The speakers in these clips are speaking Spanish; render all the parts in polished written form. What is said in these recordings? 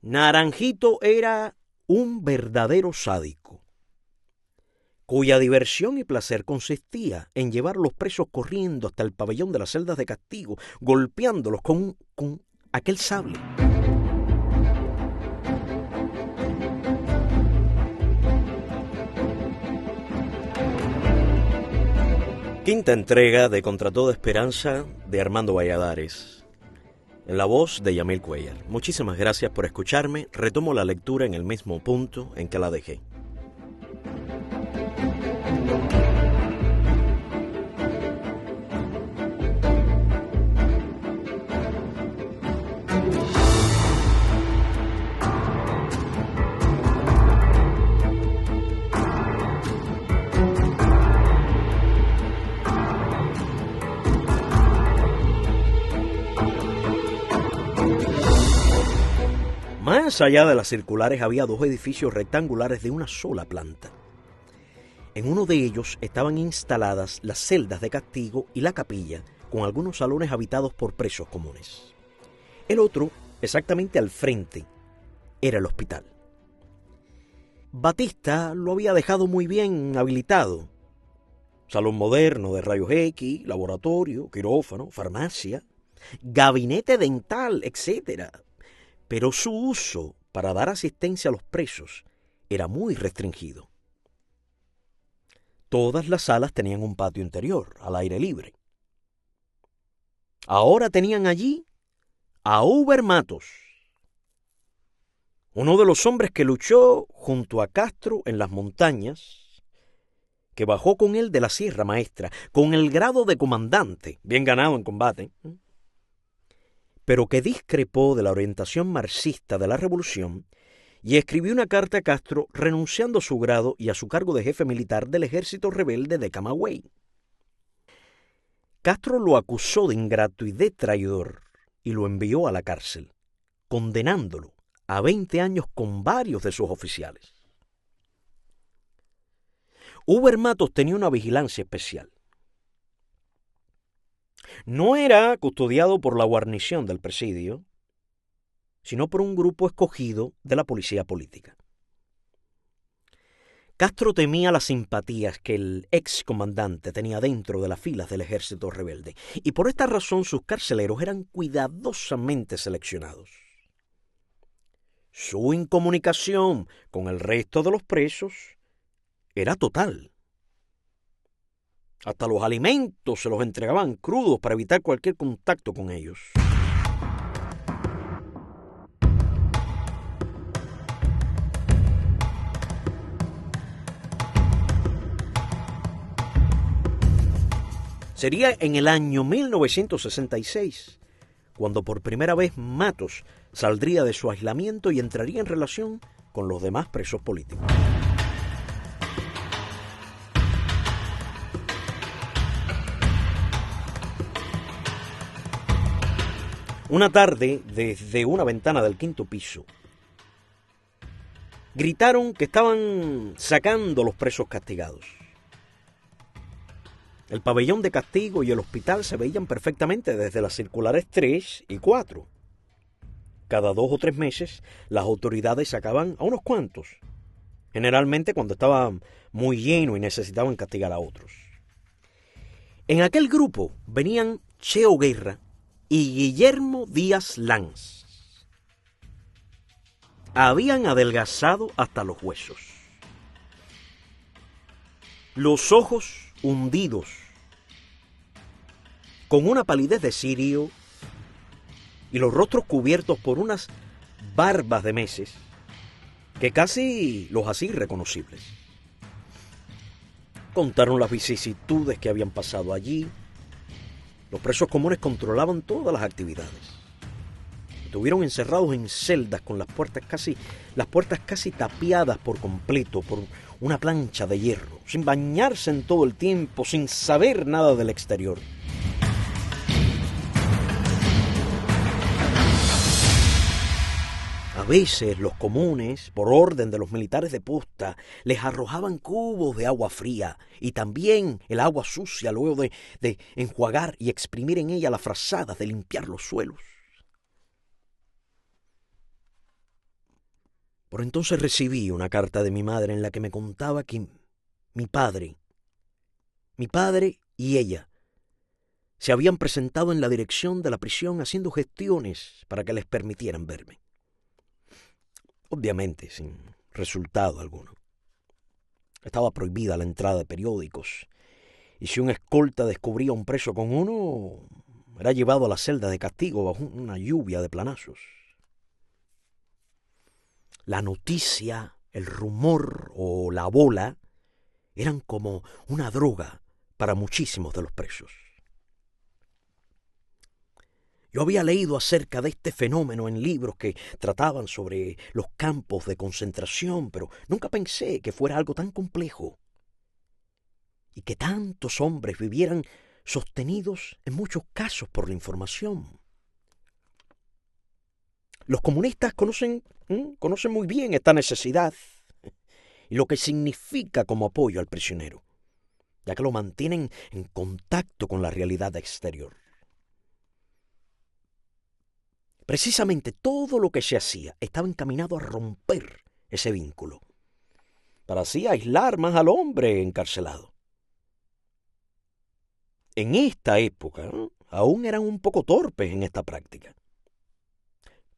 Naranjito era un verdadero sádico, cuya diversión y placer consistía en llevar a los presos corriendo hasta el pabellón de las celdas de castigo, golpeándolos con aquel sable. Quinta entrega de Contra Toda Esperanza de Armando Valladares, en la voz de Yamil Cuellar. Muchísimas gracias por escucharme. Retomo la lectura en el mismo punto en que la dejé. Más allá de las circulares había dos edificios rectangulares de una sola planta. En uno de ellos estaban instaladas las celdas de castigo y la capilla, con algunos salones habitados por presos comunes. El otro, exactamente al frente, era el hospital. Batista lo había dejado muy bien habilitado. Salón moderno de rayos X, laboratorio, quirófano, farmacia, gabinete dental, etc. Pero su uso para dar asistencia a los presos era muy restringido. Todas las salas tenían un patio interior, al aire libre. Ahora tenían allí a Uber Matos, uno de los hombres que luchó junto a Castro en las montañas, que bajó con él de la Sierra Maestra, con el grado de comandante, bien ganado en combate, pero que discrepó de la orientación marxista de la revolución y escribió una carta a Castro renunciando a su grado y a su cargo de jefe militar del ejército rebelde de Camagüey. Castro lo acusó de ingrato y de traidor y lo envió a la cárcel, condenándolo a 20 años con varios de sus oficiales. Uber Matos tenía una vigilancia especial. No era custodiado por la guarnición del presidio, sino por un grupo escogido de la policía política. Castro temía las simpatías que el excomandante tenía dentro de las filas del ejército rebelde, y por esta razón sus carceleros eran cuidadosamente seleccionados. Su incomunicación con el resto de los presos era total. Hasta los alimentos se los entregaban crudos para evitar cualquier contacto con ellos. Sería en el año 1966 cuando por primera vez Matos saldría de su aislamiento y entraría en relación con los demás presos políticos. Una tarde, desde una ventana del quinto piso, gritaron que estaban sacando a los presos castigados. El pabellón de castigo y el hospital se veían perfectamente desde las circulares 3 y 4. Cada 2 o 3 meses, las autoridades sacaban a unos cuantos, generalmente cuando estaba muy lleno y necesitaban castigar a otros. En aquel grupo venían Cheo Guerra y Guillermo Díaz Lanz. Habían adelgazado hasta los huesos. Los ojos hundidos, con una palidez de cirio y los rostros cubiertos por unas barbas de meses que casi los hacía irreconocibles. Contaron las vicisitudes que habían pasado allí. Los presos comunes controlaban todas las actividades. Estuvieron encerrados en celdas con las puertas casi tapiadas por completo por una plancha de hierro, sin bañarse en todo el tiempo, sin saber nada del exterior. A veces los comunes, por orden de los militares de posta, les arrojaban cubos de agua fría y también el agua sucia luego de enjuagar y exprimir en ella las frazadas de limpiar los suelos. Por entonces recibí una carta de mi madre en la que me contaba que mi padre y ella se habían presentado en la dirección de la prisión haciendo gestiones para que les permitieran verme. Obviamente, sin resultado alguno. Estaba prohibida la entrada de periódicos, y si un escolta descubría un preso con uno, era llevado a la celda de castigo bajo una lluvia de planazos. La noticia, el rumor o la bola eran como una droga para muchísimos de los presos. Yo había leído acerca de este fenómeno en libros que trataban sobre los campos de concentración, pero nunca pensé que fuera algo tan complejo y que tantos hombres vivieran sostenidos en muchos casos por la información. Los comunistas conocen muy bien esta necesidad y lo que significa como apoyo al prisionero, ya que lo mantienen en contacto con la realidad exterior. Precisamente todo lo que se hacía estaba encaminado a romper ese vínculo, para así aislar más al hombre encarcelado. En esta época, aún eran un poco torpes en esta práctica.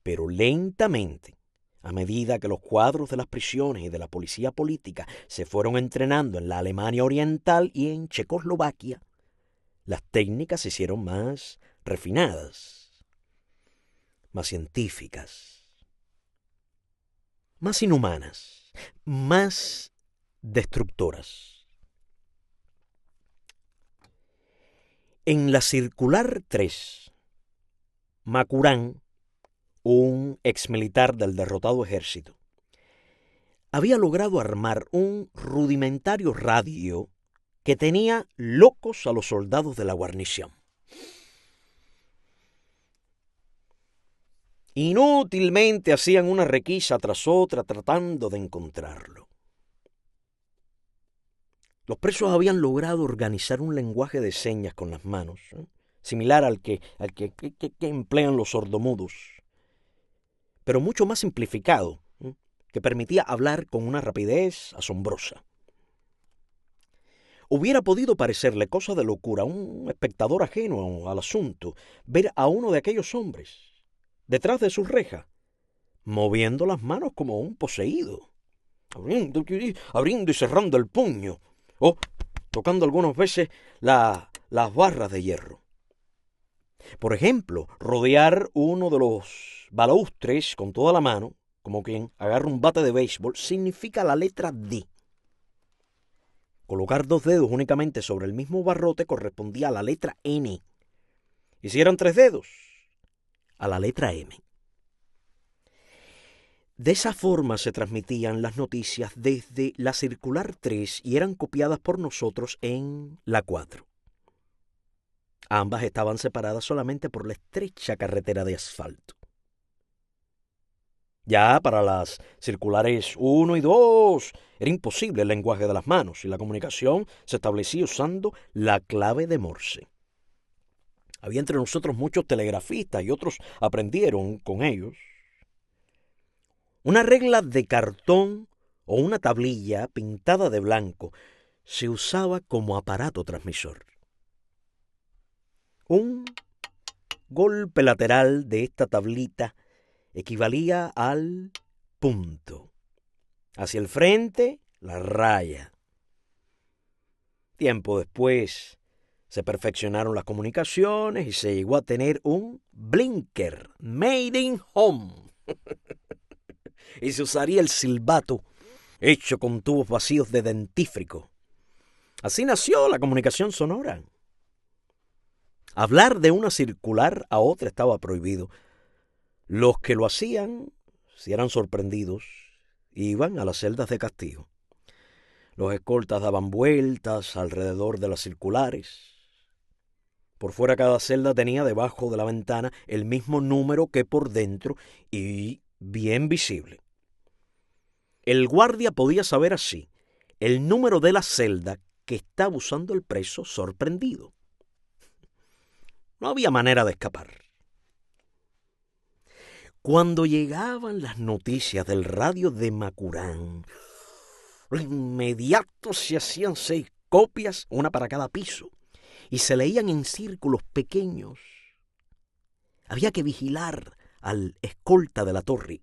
Pero lentamente, a medida que los cuadros de las prisiones y de la policía política se fueron entrenando en la Alemania Oriental y en Checoslovaquia, las técnicas se hicieron más refinadas, más científicas, más inhumanas, más destructoras. En la Circular 3, Macurán, un exmilitar del derrotado ejército, había logrado armar un rudimentario radio que tenía locos a los soldados de la guarnición. Inútilmente hacían una requisa tras otra tratando de encontrarlo. Los presos habían logrado organizar un lenguaje de señas con las manos, similar al que emplean los sordomudos, pero mucho más simplificado, que permitía hablar con una rapidez asombrosa. Hubiera podido parecerle cosa de locura a un espectador ajeno al asunto ver a uno de aquellos hombres, detrás de sus rejas, moviendo las manos como un poseído, abriendo y cerrando el puño, o tocando algunas veces las barras de hierro. Por ejemplo, rodear uno de los balaustres con toda la mano, como quien agarra un bate de béisbol, significa la letra D. Colocar dos dedos únicamente sobre el mismo barrote correspondía a la letra N. Y si eran tres dedos, a la letra M. De esa forma se transmitían las noticias desde la Circular 3 y eran copiadas por nosotros en la 4. Ambas estaban separadas solamente por la estrecha carretera de asfalto. Ya para las circulares 1 y 2 era imposible el lenguaje de las manos y la comunicación se establecía usando la clave de Morse. Había entre nosotros muchos telegrafistas y otros aprendieron con ellos. Una regla de cartón o una tablilla pintada de blanco se usaba como aparato transmisor. Un golpe lateral de esta tablita equivalía al punto. Hacia el frente, la raya. Tiempo después se perfeccionaron las comunicaciones y se llegó a tener un blinker made in home. Y se usaría el silbato hecho con tubos vacíos de dentífrico. Así nació la comunicación sonora. Hablar de una circular a otra estaba prohibido. Los que lo hacían, si eran sorprendidos, iban a las celdas de castigo. Los escoltas daban vueltas alrededor de las circulares. Por fuera cada celda tenía debajo de la ventana el mismo número que por dentro y bien visible. El guardia podía saber así el número de la celda que estaba usando el preso sorprendido. No había manera de escapar. Cuando llegaban las noticias del radio de Macurán, de inmediato se hacían 6 copias, una para cada piso, y se leían en círculos pequeños. Había que vigilar al escolta de la torre,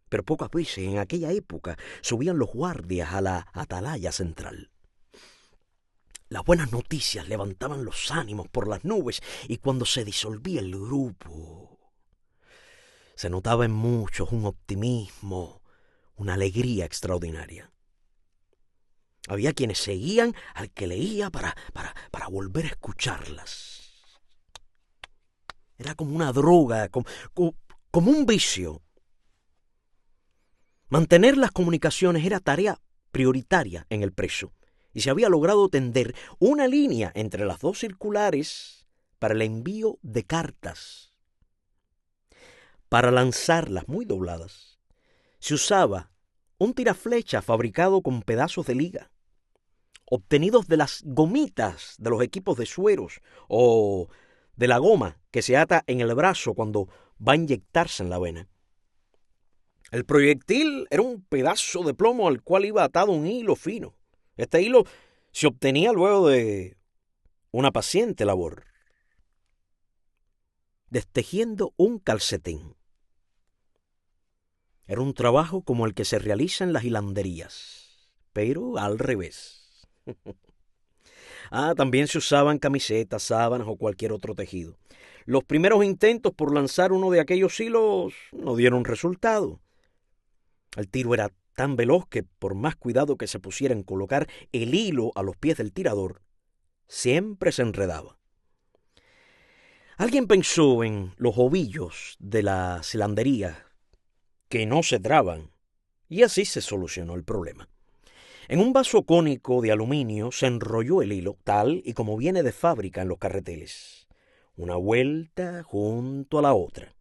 pero pocas veces en aquella época subían los guardias a la atalaya central. Las buenas noticias levantaban los ánimos por las nubes, y cuando se disolvía el grupo, se notaba en muchos un optimismo, una alegría extraordinaria. Había quienes seguían al que leía para volver a escucharlas. Era como una droga, como un vicio. Mantener las comunicaciones era tarea prioritaria en el preso, y se había logrado tender una línea entre las 2 circulares para el envío de cartas. Para lanzarlas muy dobladas, se usaba un tiraflecha fabricado con pedazos de liga, obtenidos de las gomitas de los equipos de sueros o de la goma que se ata en el brazo cuando va a inyectarse en la vena. El proyectil era un pedazo de plomo al cual iba atado un hilo fino. Este hilo se obtenía luego de una paciente labor, destejiendo un calcetín. Era un trabajo como el que se realiza en las hilanderías, pero al revés. También se usaban camisetas, sábanas o cualquier otro tejido. Los primeros intentos por lanzar uno de aquellos hilos no dieron resultado. El tiro era tan veloz que, por más cuidado que se pusiera en colocar el hilo a los pies del tirador, siempre se enredaba. Alguien pensó en los ovillos de las hilanderías que no se traban, y así se solucionó el problema. En un vaso cónico de aluminio se enrolló el hilo, tal y como viene de fábrica en los carreteles, una vuelta junto a la otra.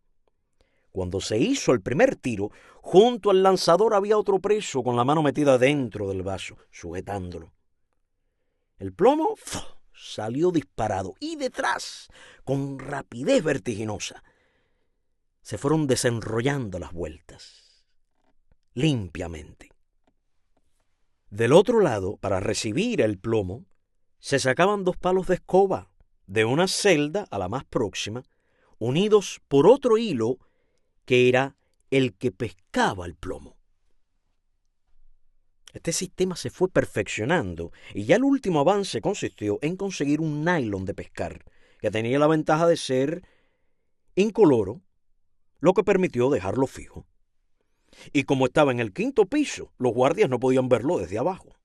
Cuando se hizo el primer tiro, junto al lanzador había otro preso con la mano metida dentro del vaso, sujetándolo. El plomo salió disparado y detrás, con rapidez vertiginosa, se fueron desenrollando las vueltas, limpiamente. Del otro lado, para recibir el plomo, se sacaban 2 palos de escoba de una celda a la más próxima, unidos por otro hilo que era el que pescaba el plomo. Este sistema se fue perfeccionando y ya el último avance consistió en conseguir un nylon de pescar que tenía la ventaja de ser incoloro, lo que permitió dejarlo fijo. Y como estaba en el 5º piso, los guardias no podían verlo desde abajo.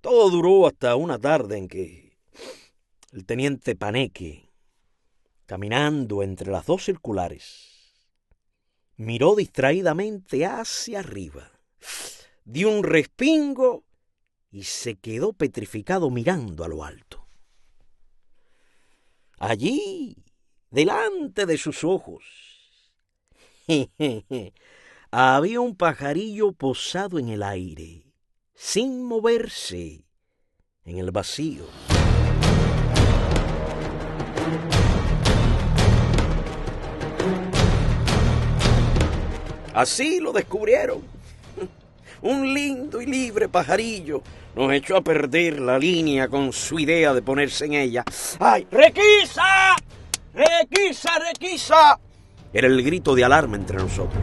Todo duró hasta una tarde en que el teniente Paneque, caminando entre las 2 circulares, miró distraídamente hacia arriba, dio un respingo y se quedó petrificado mirando a lo alto. Allí, delante de sus ojos, había un pajarillo posado en el aire, sin moverse, en el vacío. Así lo descubrieron. Un lindo y libre pajarillo nos echó a perder la línea con su idea de ponerse en ella. ¡Ay! ¡Requisa! ¡Requisa! ¡Requisa! Era el grito de alarma entre nosotros.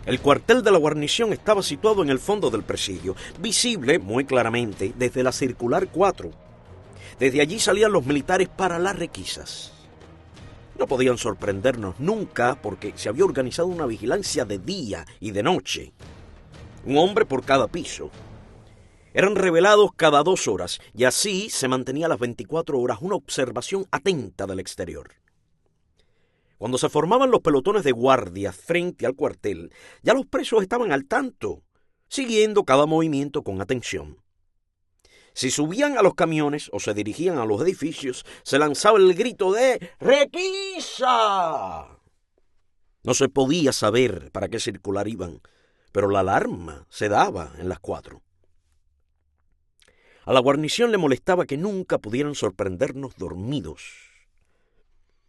El cuartel de la guarnición estaba situado en el fondo del presidio, visible muy claramente desde la circular 4. Desde allí salían los militares para las requisas. No podían sorprendernos nunca porque se había organizado una vigilancia de día y de noche. Un hombre por cada piso. Eran revelados cada 2 horas y así se mantenía las 24 horas una observación atenta del exterior. Cuando se formaban los pelotones de guardia frente al cuartel, ya los presos estaban al tanto. siguiendo cada movimiento con atención. Si subían a los camiones o se dirigían a los edificios, se lanzaba el grito de ¡Requisa! No se podía saber para qué circular iban, pero la alarma se daba en las 4. A la guarnición le molestaba que nunca pudieran sorprendernos dormidos.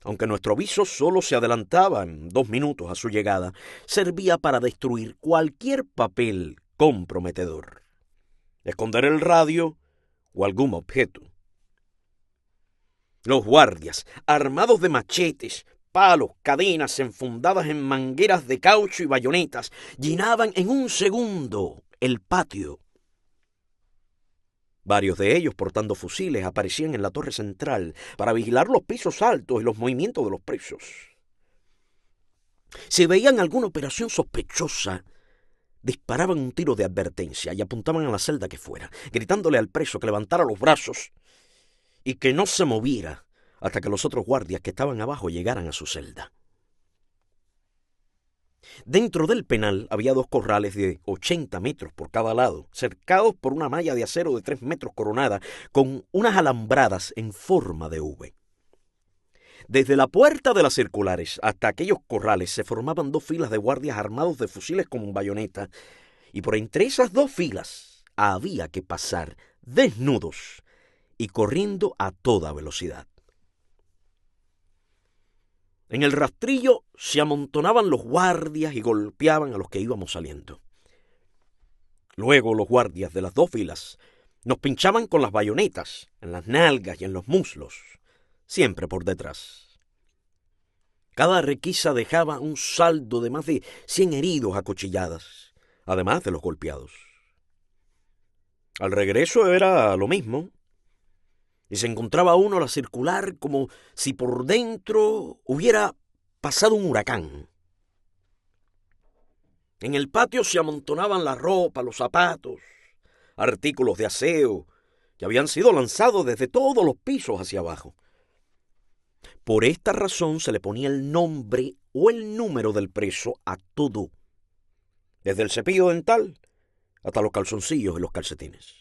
Aunque nuestro aviso solo se adelantaba en 2 minutos a su llegada, servía para destruir cualquier papel comprometedor, esconder el radio o algún objeto. Los guardias, armados de machetes, palos, cadenas enfundadas en mangueras de caucho y bayonetas, llenaban en un segundo el patio. Varios de ellos, portando fusiles, aparecían en la torre central para vigilar los pisos altos y los movimientos de los presos. Si veían alguna operación sospechosa, disparaban un tiro de advertencia y apuntaban a la celda que fuera, gritándole al preso que levantara los brazos y que no se moviera hasta que los otros guardias que estaban abajo llegaran a su celda. Dentro del penal había 2 corrales de 80 metros por cada lado, cercados por una malla de acero de 3 metros coronada, con unas alambradas en forma de V. Desde la puerta de las circulares hasta aquellos corrales se formaban 2 filas de guardias armados de fusiles con bayoneta, y por entre esas 2 filas había que pasar desnudos y corriendo a toda velocidad. En el rastrillo se amontonaban los guardias y golpeaban a los que íbamos saliendo. Luego los guardias de las 2 filas nos pinchaban con las bayonetas en las nalgas y en los muslos, siempre por detrás. Cada requisa dejaba un saldo de más de 100 heridos a cuchilladas, además de los golpeados. Al regreso era lo mismo, y se encontraba uno a la circular como si por dentro hubiera pasado un huracán. En el patio se amontonaban la ropa, los zapatos, artículos de aseo que habían sido lanzados desde todos los pisos hacia abajo. Por esta razón se le ponía el nombre o el número del preso a todo, desde el cepillo dental hasta los calzoncillos y los calcetines.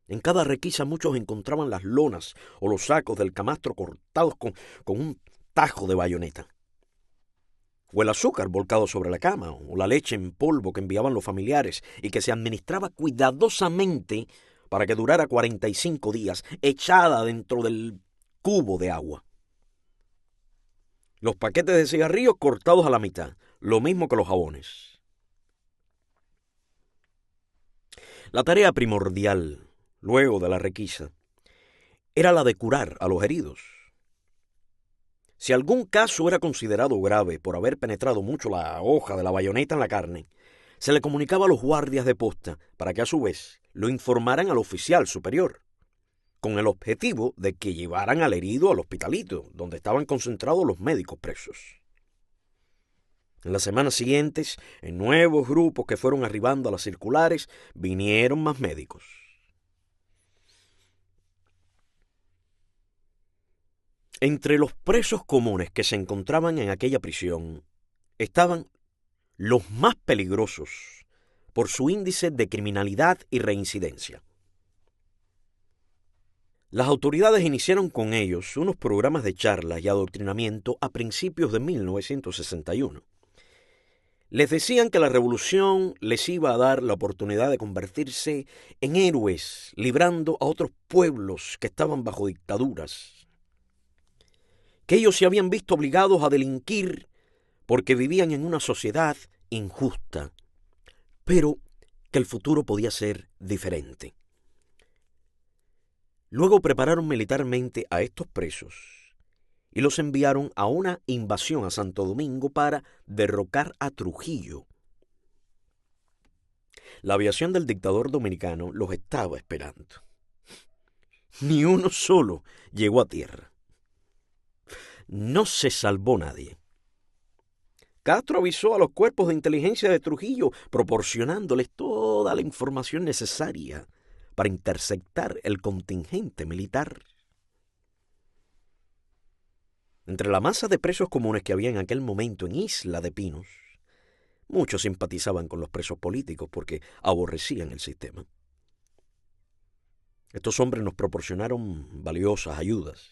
En cada requisa muchos encontraban las lonas o los sacos del camastro cortados con un tajo de bayoneta, o el azúcar volcado sobre la cama, o la leche en polvo que enviaban los familiares y que se administraba cuidadosamente para que durara 45 días, echada dentro del cubo de agua. Los paquetes de cigarrillos cortados a la mitad, lo mismo que los jabones. La tarea primordial, luego de la requisa, era la de curar a los heridos. Si algún caso era considerado grave por haber penetrado mucho la hoja de la bayoneta en la carne, se le comunicaba a los guardias de posta para que a su vez lo informaran al oficial superior, con el objetivo de que llevaran al herido al hospitalito, donde estaban concentrados los médicos presos. En las semanas siguientes, en nuevos grupos que fueron arribando a las circulares, vinieron más médicos. Entre los presos comunes que se encontraban en aquella prisión estaban los más peligrosos por su índice de criminalidad y reincidencia. Las autoridades iniciaron con ellos unos programas de charlas y adoctrinamiento a principios de 1961. Les decían que la revolución les iba a dar la oportunidad de convertirse en héroes, librando a otros pueblos que estaban bajo dictaduras, que ellos se habían visto obligados a delinquir porque vivían en una sociedad injusta, pero que el futuro podía ser diferente. Luego prepararon militarmente a estos presos y los enviaron a una invasión a Santo Domingo para derrocar a Trujillo. La aviación del dictador dominicano los estaba esperando. Ni uno solo llegó a tierra. No se salvó nadie. Castro avisó a los cuerpos de inteligencia de Trujillo, proporcionándoles toda la información necesaria para interceptar el contingente militar. Entre la masa de presos comunes que había en aquel momento en Isla de Pinos, Muchos simpatizaban con los presos políticos porque aborrecían el sistema. Estos hombres nos proporcionaron valiosas ayudas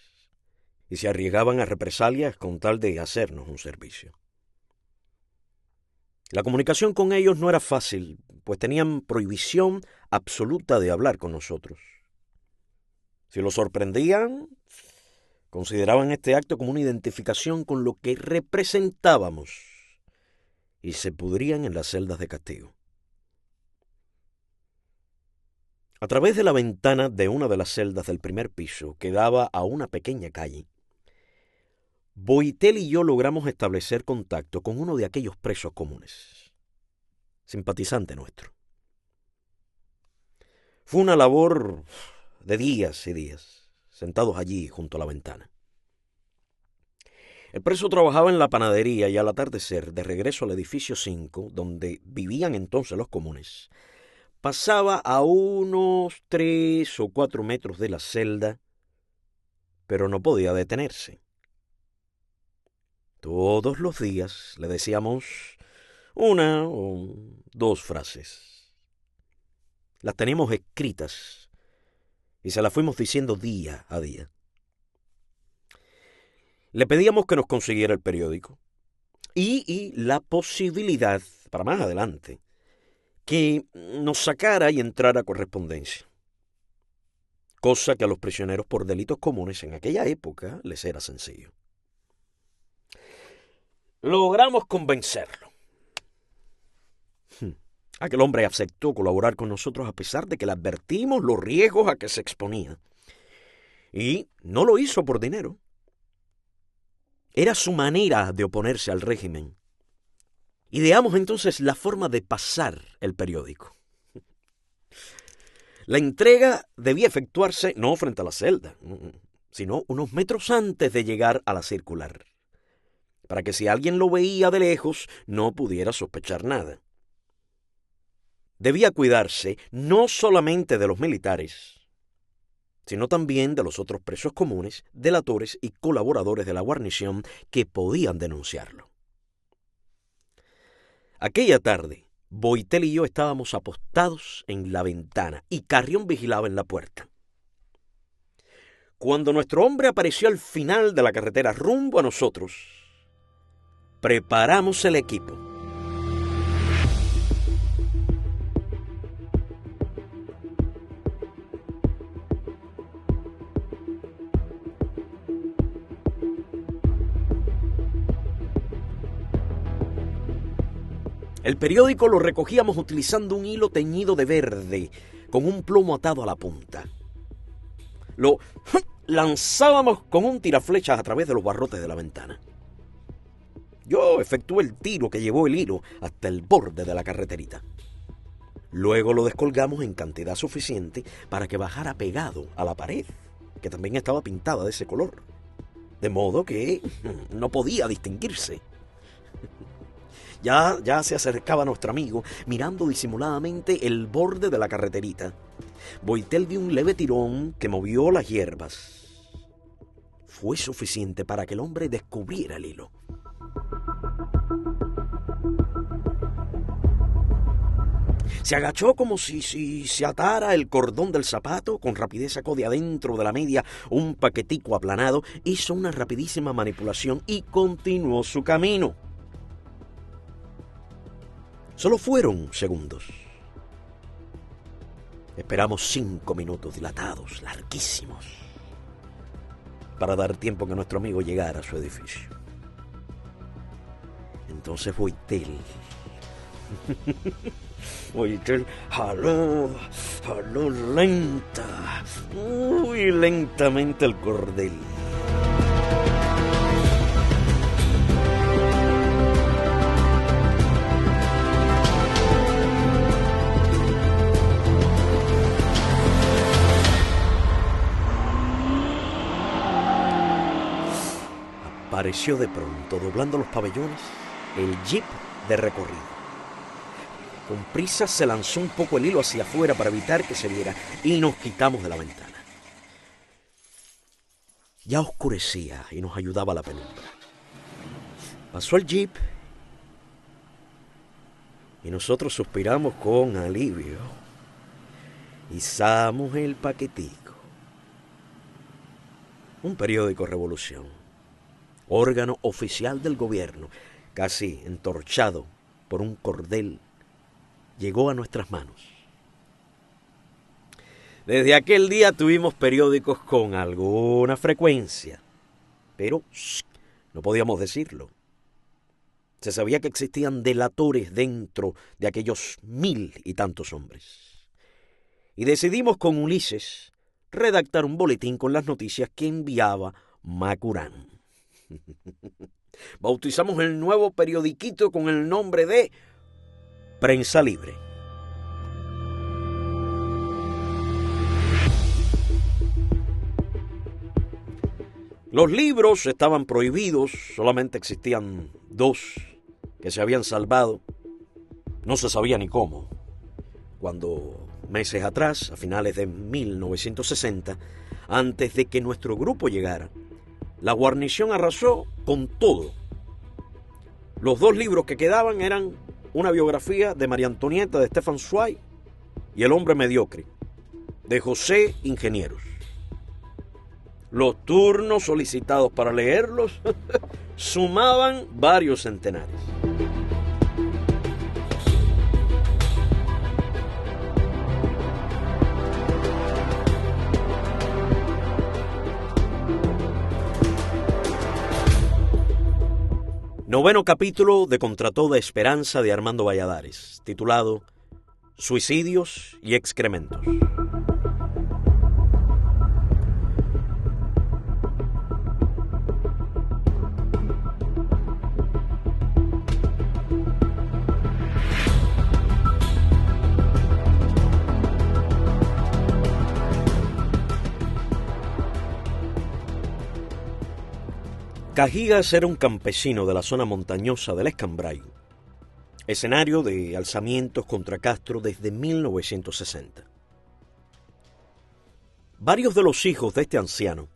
y se arriesgaban a represalias con tal de hacernos un servicio. La comunicación con ellos no era fácil, pues tenían prohibición absoluta de hablar con nosotros. Si los sorprendían, consideraban este acto como una identificación con lo que representábamos y se pudrían en las celdas de castigo. A través de la ventana de una de las celdas del primer piso que daba a una pequeña calle, Boitel y yo logramos establecer contacto con uno de aquellos presos comunes, simpatizante nuestro. Fue una labor de días y días, sentados allí junto a la ventana. El preso trabajaba en la panadería y al atardecer, de regreso al edificio 5, donde vivían entonces los comunes, pasaba a unos 3 o 4 metros de la celda, pero no podía detenerse. Todos los días le decíamos una o dos frases. Las teníamos escritas y se las fuimos diciendo día a día. Le pedíamos que nos consiguiera el periódico y la posibilidad, para más adelante, que nos sacara y entrara correspondencia, cosa que a los prisioneros por delitos comunes en aquella época les era sencillo. Logramos convencerlo. Aquel hombre aceptó colaborar con nosotros a pesar de que le advertimos los riesgos a que se exponía. Y no lo hizo por dinero. Era su manera de oponerse al régimen. Ideamos entonces la forma de pasar el periódico. La entrega debía efectuarse no frente a la celda, sino unos metros antes de llegar a la circular, para que si alguien lo veía de lejos no pudiera sospechar nada. Debía cuidarse no solamente de los militares, sino también de los otros presos comunes, delatores y colaboradores de la guarnición que podían denunciarlo. Aquella tarde, Boitel y yo estábamos apostados en la ventana y Carrión vigilaba en la puerta. Cuando nuestro hombre apareció al final de la carretera rumbo a nosotros, preparamos el equipo. El periódico lo recogíamos utilizando un hilo teñido de verde, con un plomo atado a la punta. Lo lanzábamos con un tiraflechas a través de los barrotes de la ventana. Yo efectué el tiro que llevó el hilo hasta el borde de la carreterita. Luego lo descolgamos en cantidad suficiente para que bajara pegado a la pared, que también estaba pintada de ese color, de modo que no podía distinguirse. Ya se acercaba nuestro amigo, mirando disimuladamente el borde de la carreterita. Boitel dio un leve tirón que movió las hierbas. Fue suficiente para que el hombre descubriera el hilo. Se agachó como si se atara el cordón del zapato, con rapidez sacó de adentro de la media un paquetico aplanado, hizo una rapidísima manipulación y continuó su camino. Solo fueron segundos. Esperamos 5 minutos dilatados, larguísimos, para dar tiempo que nuestro amigo llegara a su edificio. Entonces Boitel jaló muy lentamente el cordel. Apareció de pronto, doblando los pabellones, el jeep de recorrido. Con prisa se lanzó un poco el hilo hacia afuera para evitar que se viera y nos quitamos de la ventana. Ya oscurecía y nos ayudaba la penumbra. Pasó el jeep Y nosotros suspiramos con alivio. Izamos el paquetico. Un periódico Revolución, órgano oficial del gobierno, casi entorchado por un cordel, llegó a nuestras manos. Desde aquel día tuvimos periódicos con alguna frecuencia, pero no podíamos decirlo. Se sabía que existían delatores dentro de aquellos 1000 y tantos hombres. Y decidimos con Ulises redactar un boletín con las noticias que enviaba Macurán. Bautizamos el nuevo periodiquito con el nombre de Prensa Libre. Los libros estaban prohibidos, solamente existían 2 que se habían salvado. No se sabía ni cómo. Cuando meses atrás, a finales de 1960, antes de que nuestro grupo llegara, la guarnición arrasó con todo. Los 2 libros que quedaban eran una biografía de María Antonieta de Stefan Zweig y El hombre mediocre, de José Ingenieros. Los turnos solicitados para leerlos sumaban varios centenares. Noveno capítulo de Contra toda esperanza de Armando Valladares, titulado Suicidios y excrementos. Cajigas era un campesino de la zona montañosa del Escambray, escenario de alzamientos contra Castro desde 1960. Varios de los hijos de este anciano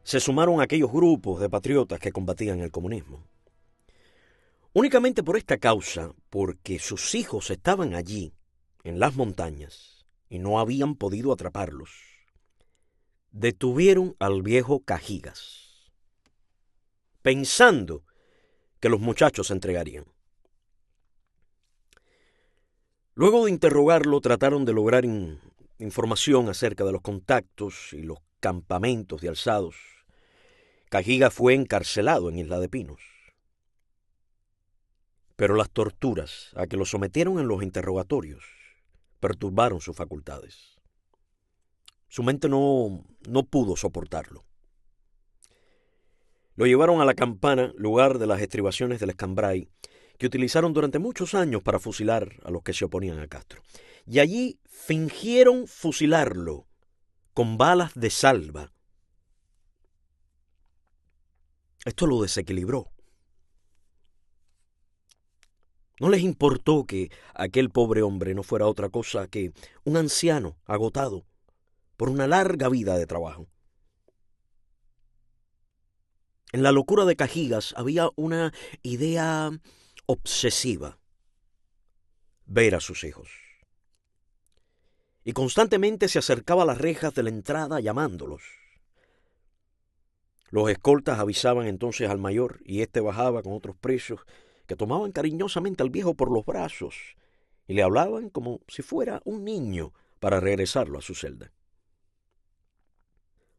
se sumaron a aquellos grupos de patriotas que combatían el comunismo. Únicamente por esta causa, porque sus hijos estaban allí, en las montañas, y no habían podido atraparlos, detuvieron al viejo Cajigas, pensando que los muchachos se entregarían. Luego de interrogarlo, trataron de lograr información acerca de los contactos y los campamentos de alzados. Cajigas fue encarcelado en Isla de Pinos. Pero las torturas a que lo sometieron en los interrogatorios perturbaron sus facultades. Su mente no pudo soportarlo. Lo llevaron a la Campana, lugar de las estribaciones del Escambray, que utilizaron durante muchos años para fusilar a los que se oponían a Castro. Y allí fingieron fusilarlo con balas de salva. Esto lo desequilibró. No les importó que aquel pobre hombre no fuera otra cosa que un anciano agotado por una larga vida de trabajo. En la locura de Cajigas había una idea obsesiva: ver a sus hijos. Y constantemente se acercaba a las rejas de la entrada llamándolos. Los escoltas avisaban entonces al mayor y éste bajaba con otros presos que tomaban cariñosamente al viejo por los brazos y le hablaban como si fuera un niño para regresarlo a su celda.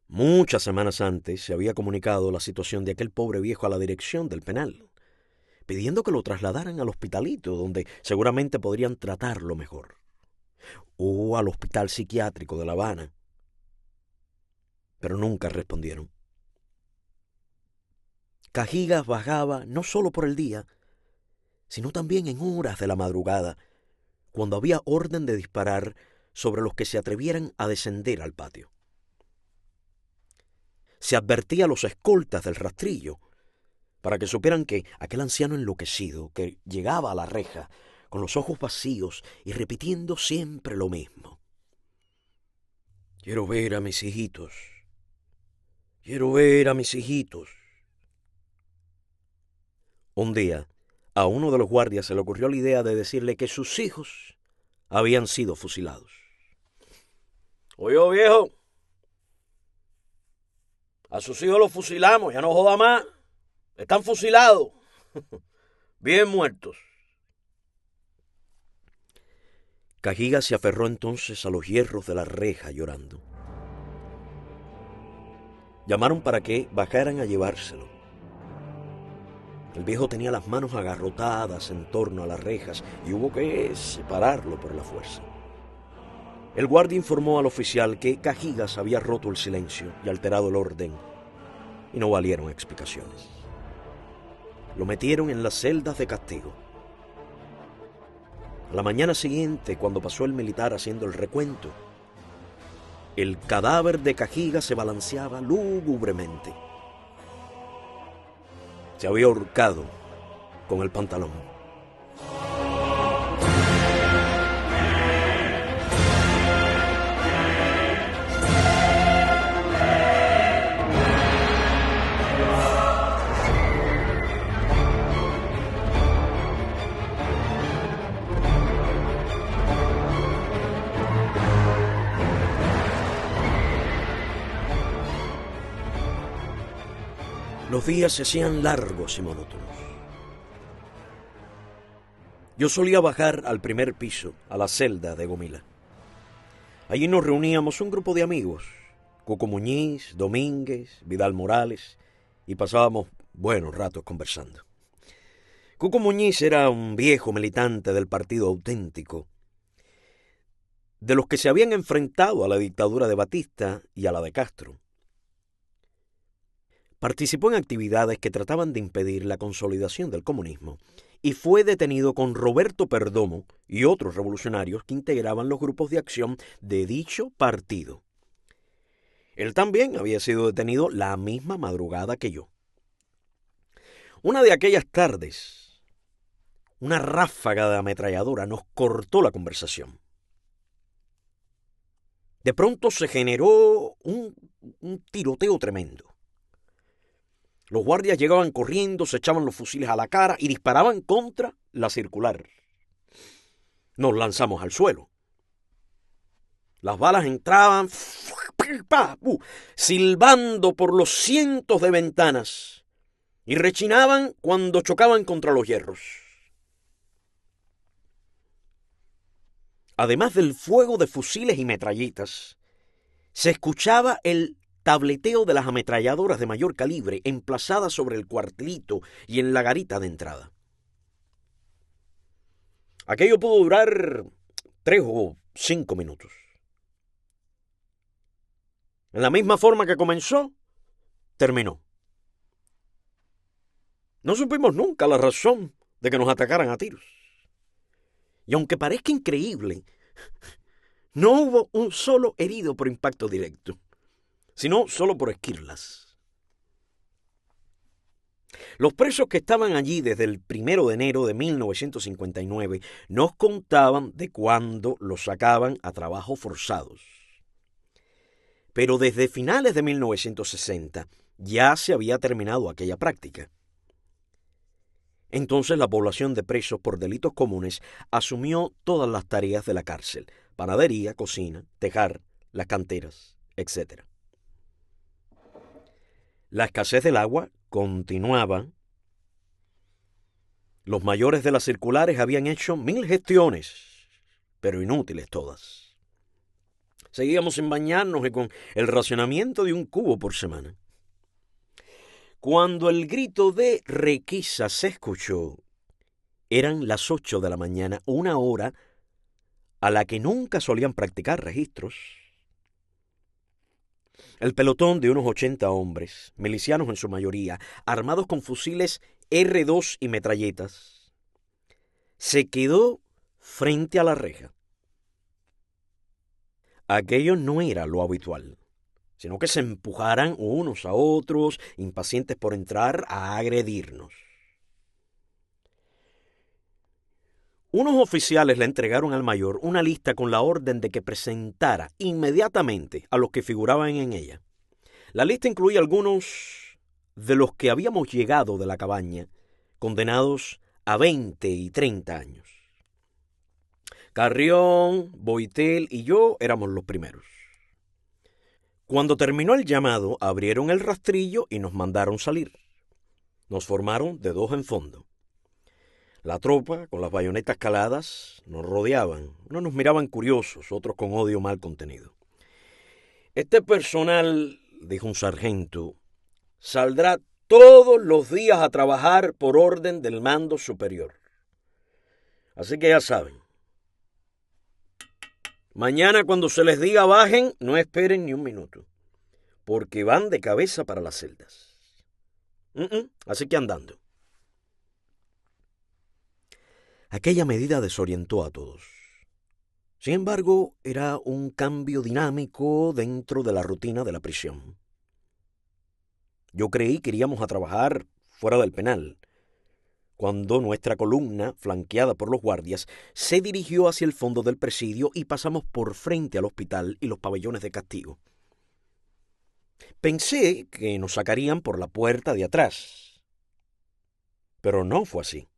Muchas semanas antes se había comunicado la situación de aquel pobre viejo a la dirección del penal, pidiendo que lo trasladaran al hospitalito, donde seguramente podrían tratarlo mejor, o al hospital psiquiátrico de La Habana. Pero nunca respondieron. Cajigas vagaba no solo por el día, sino también en horas de la madrugada, cuando había orden de disparar sobre los que se atrevieran a descender al patio. Se advertía a los escoltas del rastrillo para que supieran que aquel anciano enloquecido que llegaba a la reja con los ojos vacíos y repitiendo siempre lo mismo: quiero ver a mis hijitos, quiero ver a mis hijitos. Un día, A uno de los guardias se le ocurrió la idea de decirle que sus hijos habían sido fusilados. Oye, viejo, a sus hijos los fusilamos, ya no joda más. Están fusilados, bien muertos. Cajigas se aferró entonces a los hierros de la reja llorando. Llamaron para que bajaran a llevárselo. El viejo tenía las manos agarrotadas en torno a las rejas y hubo que separarlo por la fuerza. El guardia informó al oficial que Cajigas había roto el silencio y alterado el orden, y no valieron explicaciones. Lo metieron en las celdas de castigo. A la mañana siguiente, cuando pasó el militar haciendo el recuento, el cadáver de Cajigas se balanceaba lúgubremente. Se había ahorcado con el pantalón. Los días se hacían largos y monótonos. Yo solía bajar al primer piso, a la celda de Gomila. Allí nos reuníamos un grupo de amigos, Cuco Muñiz, Domínguez, Vidal Morales, y pasábamos buenos ratos conversando. Cuco Muñiz era un viejo militante del Partido Auténtico, de los que se habían enfrentado a la dictadura de Batista y a la de Castro. Participó en actividades que trataban de impedir la consolidación del comunismo y fue detenido con Roberto Perdomo y otros revolucionarios que integraban los grupos de acción de dicho partido. Él también había sido detenido la misma madrugada que yo. Una de aquellas tardes, una ráfaga de ametralladora nos cortó la conversación. De pronto se generó un tiroteo tremendo. Los guardias llegaban corriendo, se echaban los fusiles a la cara y disparaban contra la circular. Nos lanzamos al suelo. Las balas entraban silbando por los cientos de ventanas y rechinaban cuando chocaban contra los hierros. Además del fuego de fusiles y metralletas, se escuchaba el tableteo de las ametralladoras de mayor calibre emplazadas sobre el cuartelito y en la garita de entrada. Aquello pudo durar 3 o 5 minutos. En la misma forma que comenzó, terminó. No supimos nunca la razón de que nos atacaran a tiros. Y aunque parezca increíble, no hubo un solo herido por impacto directo, sino solo por esquirlas. Los presos que estaban allí desde el 1 de enero de 1959 nos contaban de cuándo los sacaban a trabajos forzados. Pero desde finales de 1960 ya se había terminado aquella práctica. Entonces la población de presos por delitos comunes asumió todas las tareas de la cárcel: panadería, cocina, tejar, las canteras, etc. La escasez del agua continuaba. Los mayores de las circulares habían hecho 1000 gestiones, pero inútiles todas. Seguíamos sin bañarnos y con el racionamiento de un cubo por semana. Cuando el grito de requisa se escuchó, eran las 8 de la mañana, una hora a la que nunca solían practicar registros. El pelotón de unos 80 hombres, milicianos en su mayoría, armados con fusiles R2 y metralletas, se quedó frente a la reja. Aquello no era lo habitual, sino que se empujaran unos a otros, impacientes por entrar a agredirnos. Unos oficiales le entregaron al mayor una lista con la orden de que presentara inmediatamente a los que figuraban en ella. La lista incluía algunos de los que habíamos llegado de la cabaña, condenados a 20 y 30 años. Carrión, Boitel y yo éramos los primeros. Cuando terminó el llamado, abrieron el rastrillo y nos mandaron salir. Nos formaron de 2 en fondo. La tropa, con las bayonetas caladas, nos rodeaban. Unos nos miraban curiosos, otros con odio mal contenido. Este personal, dijo un sargento, saldrá todos los días a trabajar por orden del mando superior. Así que ya saben. Mañana cuando se les diga bajen, no esperen ni un minuto, porque van de cabeza para las celdas. Así que andando. Aquella medida desorientó a todos. Sin embargo, era un cambio dinámico dentro de la rutina de la prisión. Yo creí que iríamos a trabajar fuera del penal, cuando nuestra columna, flanqueada por los guardias, se dirigió hacia el fondo del presidio y pasamos por frente al hospital y los pabellones de castigo. Pensé que nos sacarían por la puerta de atrás, pero no fue así.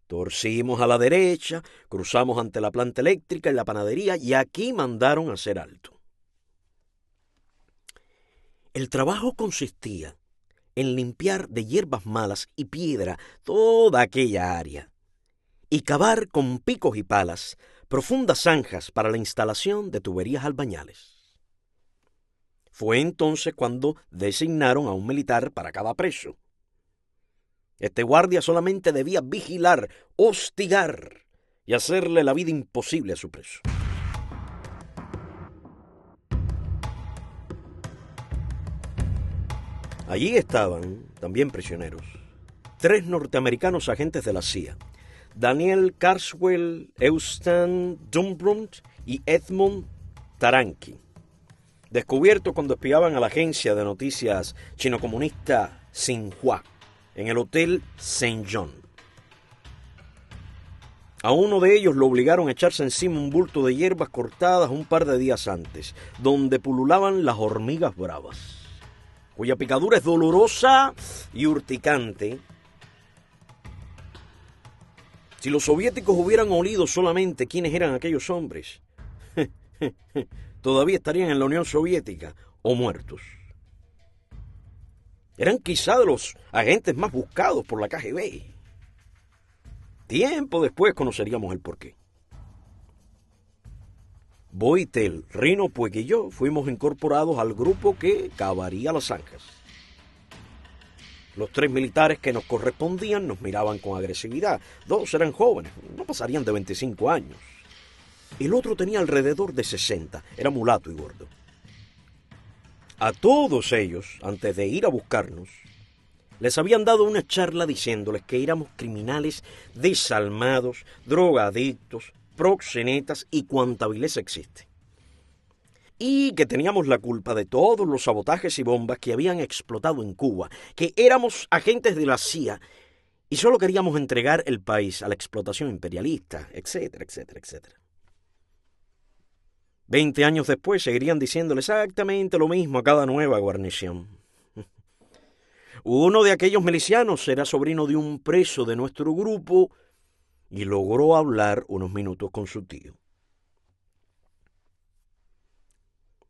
Torcimos a la derecha, cruzamos ante la planta eléctrica y la panadería y aquí mandaron a hacer alto. El trabajo consistía en limpiar de hierbas malas y piedra toda aquella área y cavar con picos y palas profundas zanjas para la instalación de tuberías albañales. Fue entonces cuando designaron a un militar para cada preso. Este guardia solamente debía vigilar, hostigar y hacerle la vida imposible a su preso. Allí estaban, también prisioneros, 3 norteamericanos agentes de la CIA, Daniel Carswell, Eustace Dumbront y Edmund Taranqui, descubiertos cuando espiaban a la agencia de noticias chino-comunista Xinhua en el Hotel St. John. A uno de ellos lo obligaron a echarse encima un bulto de hierbas cortadas un par de días antes, donde pululaban las hormigas bravas, cuya picadura es dolorosa y urticante. Si los soviéticos hubieran olido solamente quiénes eran aquellos hombres, todavía estarían en la Unión Soviética o muertos. Eran quizá de los agentes más buscados por la KGB. Tiempo después conoceríamos el porqué. Boitel, Rino Puig y yo fuimos incorporados al grupo que cavaría las zanjas. Los 3 militares que nos correspondían nos miraban con agresividad. 2 eran jóvenes, no pasarían de 25 años. El otro tenía alrededor de 60, era mulato y gordo. A todos ellos, antes de ir a buscarnos, les habían dado una charla diciéndoles que éramos criminales desalmados, drogadictos, proxenetas y cuanta vileza existe. Y que teníamos la culpa de todos los sabotajes y bombas que habían explotado en Cuba, que éramos agentes de la CIA y solo queríamos entregar el país a la explotación imperialista, etcétera, etcétera, etcétera. 20 años después seguirían diciéndole exactamente lo mismo a cada nueva guarnición. Uno de aquellos milicianos era sobrino de un preso de nuestro grupo y logró hablar unos minutos con su tío.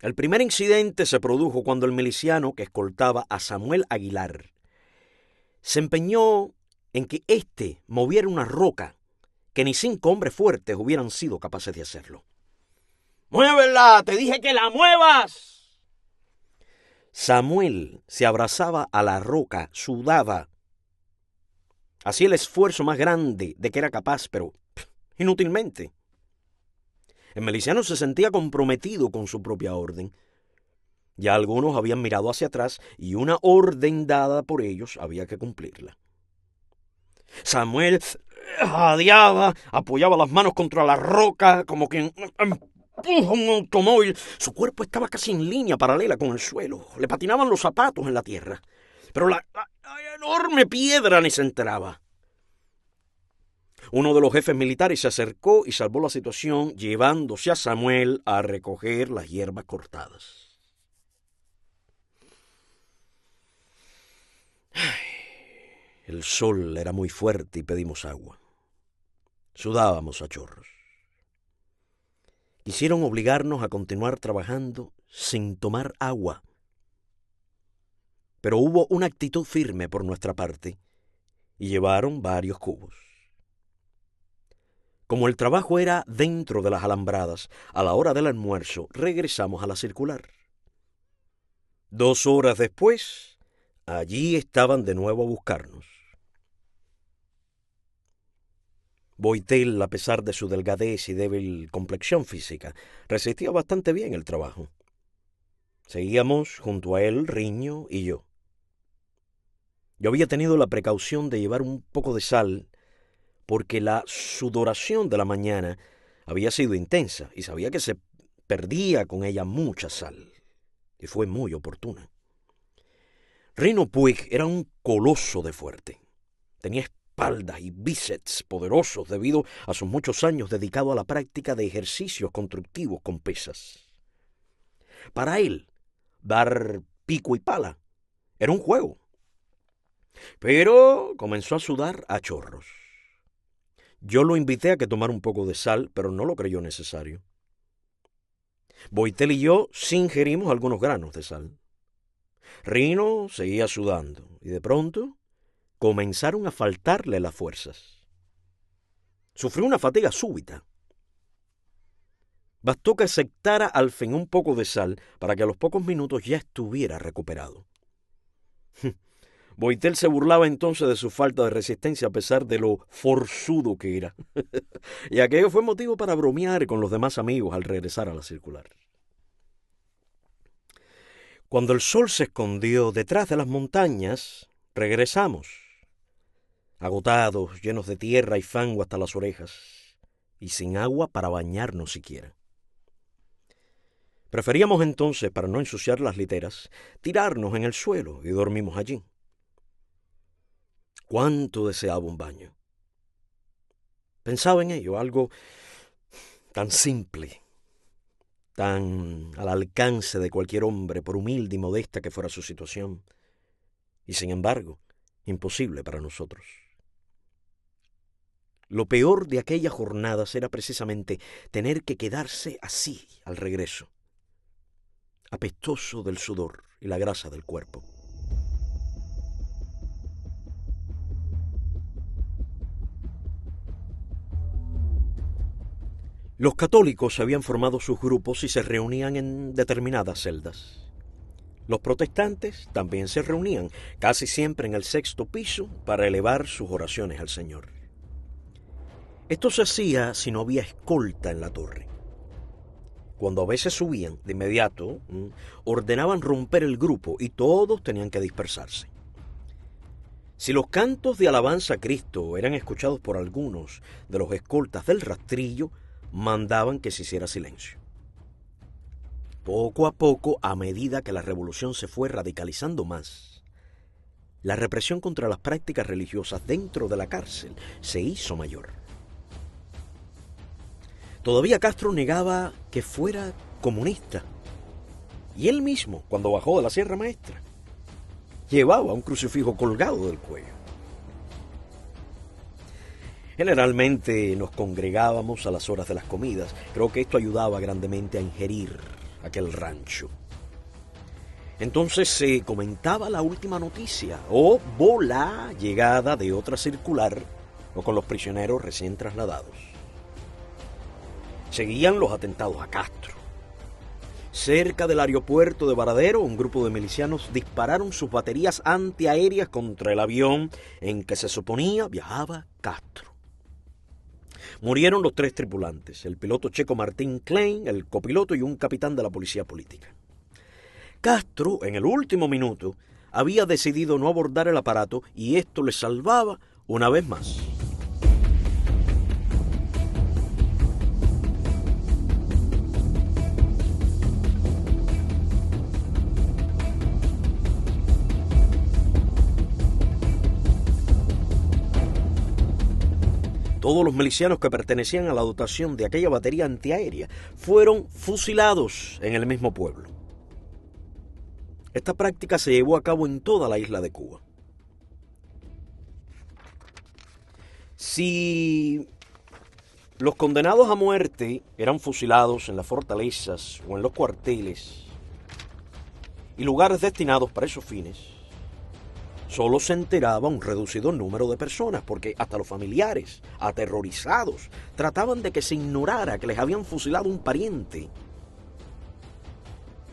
El primer incidente se produjo cuando el miliciano que escoltaba a Samuel Aguilar se empeñó en que éste moviera una roca que ni 5 hombres fuertes hubieran sido capaces de hacerlo. ¡Muévela! ¡Te dije que la muevas! Samuel se abrazaba a la roca, sudaba. Hacía el esfuerzo más grande de que era capaz, pero inútilmente. El miliciano se sentía comprometido con su propia orden. Ya algunos habían mirado hacia atrás y una orden dada por ellos había que cumplirla. Samuel jadeaba, apoyaba las manos contra la roca como quien empuja un automóvil. Su cuerpo estaba casi en línea paralela con el suelo. Le patinaban los zapatos en la tierra. Pero la enorme piedra ni se enteraba. Uno de los jefes militares se acercó y salvó la situación llevándose a Samuel a recoger las hierbas cortadas. el sol era muy fuerte y pedimos agua. Sudábamos a chorros. Quisieron obligarnos a continuar trabajando sin tomar agua. Pero hubo una actitud firme por nuestra parte y llevaron varios cubos. Como el trabajo era dentro de las alambradas, a la hora del almuerzo regresamos a la circular. 2 horas después, allí estaban de nuevo a buscarnos. Boitel, a pesar de su delgadez y débil complexión física, resistía bastante bien el trabajo. Seguíamos junto a él Riño y yo. Yo había tenido la precaución de llevar un poco de sal porque la sudoración de la mañana había sido intensa y sabía que se perdía con ella mucha sal, y fue muy oportuna. Rino Puig era un coloso de fuerte. Tenía espalda y bíceps poderosos debido a sus muchos años dedicado a la práctica de ejercicios constructivos con pesas. Para él, dar pico y pala era un juego. Pero comenzó a sudar a chorros. Yo lo invité a que tomara un poco de sal, pero no lo creyó necesario. Boitel y yo sí ingerimos algunos granos de sal. Rino seguía sudando y de pronto comenzaron a faltarle las fuerzas. Sufrió una fatiga súbita. Bastó que aceptara al fin un poco de sal para que a los pocos minutos ya estuviera recuperado. Boitel se burlaba entonces de su falta de resistencia a pesar de lo forzudo que era. Y aquello fue motivo para bromear con los demás amigos al regresar a la circular. Cuando el sol se escondió detrás de las montañas, regresamos, agotados, llenos de tierra y fango hasta las orejas, y sin agua para bañarnos siquiera. Preferíamos entonces, para no ensuciar las literas, tirarnos en el suelo y dormimos allí. Cuánto deseaba un baño. Pensaba en ello, algo tan simple, tan al alcance de cualquier hombre, por humilde y modesta que fuera su situación, y sin embargo, imposible para nosotros. Lo peor de aquellas jornadas era precisamente tener que quedarse así al regreso, apestoso del sudor y la grasa del cuerpo. Los católicos habían formado sus grupos y se reunían en determinadas celdas. Los protestantes también se reunían, casi siempre en el 6º piso, para elevar sus oraciones al Señor. Esto se hacía si no había escolta en la torre. Cuando a veces subían, de inmediato, ordenaban romper el grupo y todos tenían que dispersarse. Si los cantos de alabanza a Cristo eran escuchados por algunos de los escoltas del rastrillo, mandaban que se hiciera silencio. Poco a poco, a medida que la revolución se fue radicalizando más, la represión contra las prácticas religiosas dentro de la cárcel se hizo mayor. Todavía Castro negaba que fuera comunista, y él mismo, cuando bajó de la Sierra Maestra, llevaba un crucifijo colgado del cuello. Generalmente nos congregábamos a las horas de las comidas. Creo que esto ayudaba grandemente a ingerir aquel rancho. Entonces se comentaba la última noticia o la llegada de otra circular o con los prisioneros recién trasladados. Seguían los atentados a Castro. Cerca del aeropuerto de Varadero, un grupo de milicianos dispararon sus baterías antiaéreas contra el avión en que se suponía viajaba Castro. Murieron los 3 tripulantes, el piloto checo Martín Klein, el copiloto y un capitán de la policía política. Castro, en el último minuto, había decidido no abordar el aparato y esto le salvaba una vez más. Todos los milicianos que pertenecían a la dotación de aquella batería antiaérea fueron fusilados en el mismo pueblo. Esta práctica se llevó a cabo en toda la isla de Cuba. Si los condenados a muerte eran fusilados en las fortalezas o en los cuarteles y lugares destinados para esos fines, solo se enteraba un reducido número de personas, porque hasta los familiares, aterrorizados, trataban de que se ignorara que les habían fusilado un pariente,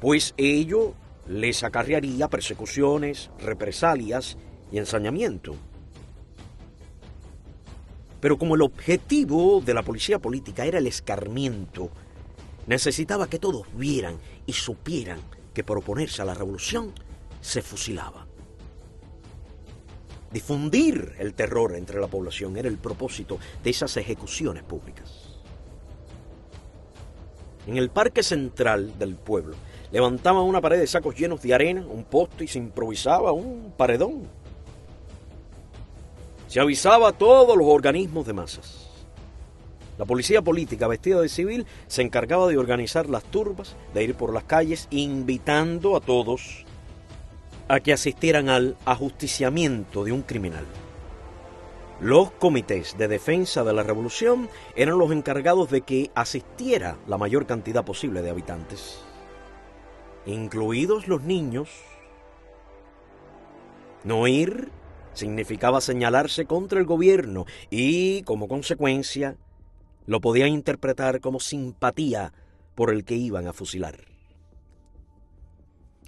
pues ello les acarrearía persecuciones, represalias y ensañamiento. Pero como el objetivo de la policía política era el escarmiento, necesitaba que todos vieran y supieran que por oponerse a la revolución se fusilaba. Difundir el terror entre la población era el propósito de esas ejecuciones públicas. En el parque central del pueblo levantaban una pared de sacos llenos de arena, un poste, y se improvisaba un paredón. Se avisaba a todos los organismos de masas. La policía política, vestida de civil, se encargaba de organizar las turbas, de ir por las calles invitando a todos a que asistieran al ajusticiamiento de un criminal. Los comités de defensa de la revolución eran los encargados de que asistiera la mayor cantidad posible de habitantes, incluidos los niños. No ir significaba señalarse contra el gobierno y, como consecuencia, lo podían interpretar como simpatía por el que iban a fusilar.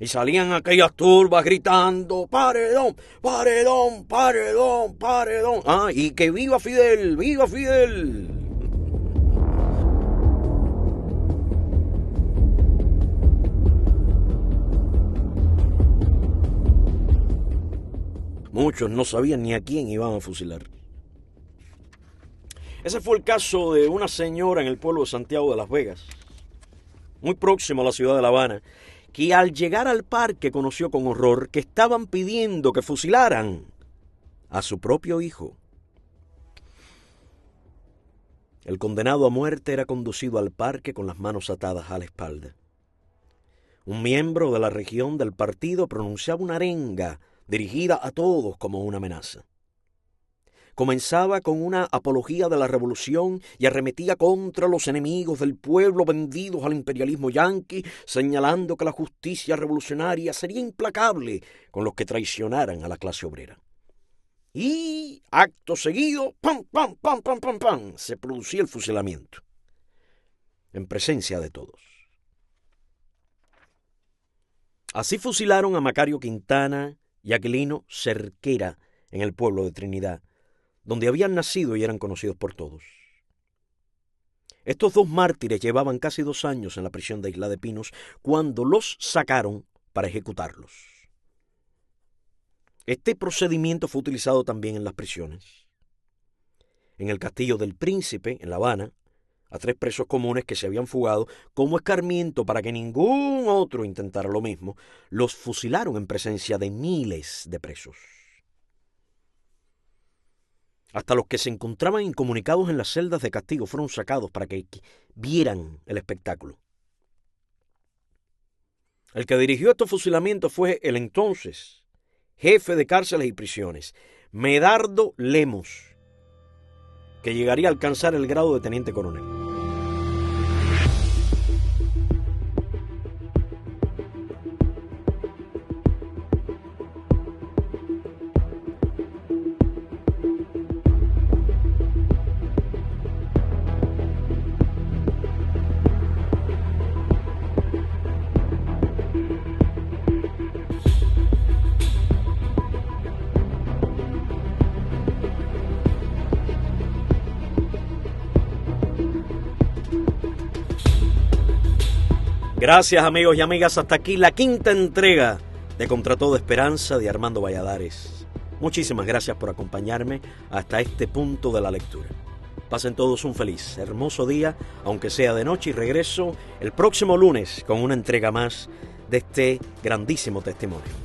Y salían aquellas turbas gritando: ¡paredón, paredón, paredón, paredón! ¡Ah, y que viva Fidel, viva Fidel! Muchos no sabían ni a quién iban a fusilar. Ese fue el caso de una señora en el pueblo de Santiago de Las Vegas, muy próximo a la ciudad de La Habana, que al llegar al parque conoció con horror que estaban pidiendo que fusilaran a su propio hijo. El condenado a muerte era conducido al parque con las manos atadas a la espalda. Un miembro de la región del partido pronunciaba una arenga dirigida a todos como una amenaza. Comenzaba con una apología de la revolución y arremetía contra los enemigos del pueblo vendidos al imperialismo yanqui, señalando que la justicia revolucionaria sería implacable con los que traicionaran a la clase obrera. Y, acto seguido, ¡pam, pam, pam, pam, pam, pam!, se producía el fusilamiento, en presencia de todos. Así fusilaron a Macario Quintana y Aquilino Cerquera en el pueblo de Trinidad, donde habían nacido y eran conocidos por todos. Estos dos mártires llevaban casi 2 años en la prisión de Isla de Pinos cuando los sacaron para ejecutarlos. Este procedimiento fue utilizado también en las prisiones. En el Castillo del Príncipe, en La Habana, a 3 presos comunes que se habían fugado, como escarmiento para que ningún otro intentara lo mismo, los fusilaron en presencia de miles de presos. Hasta los que se encontraban incomunicados en las celdas de castigo fueron sacados para que vieran el espectáculo. El que dirigió estos fusilamientos fue el entonces jefe de cárceles y prisiones, Medardo Lemos, que llegaría a alcanzar el grado de teniente coronel. Gracias, amigos y amigas, hasta aquí la 5ª entrega de Contra Toda Esperanza de Armando Valladares. Muchísimas gracias por acompañarme hasta este punto de la lectura. Pasen todos un feliz, hermoso día, aunque sea de noche, y regreso el próximo lunes con una entrega más de este grandísimo testimonio.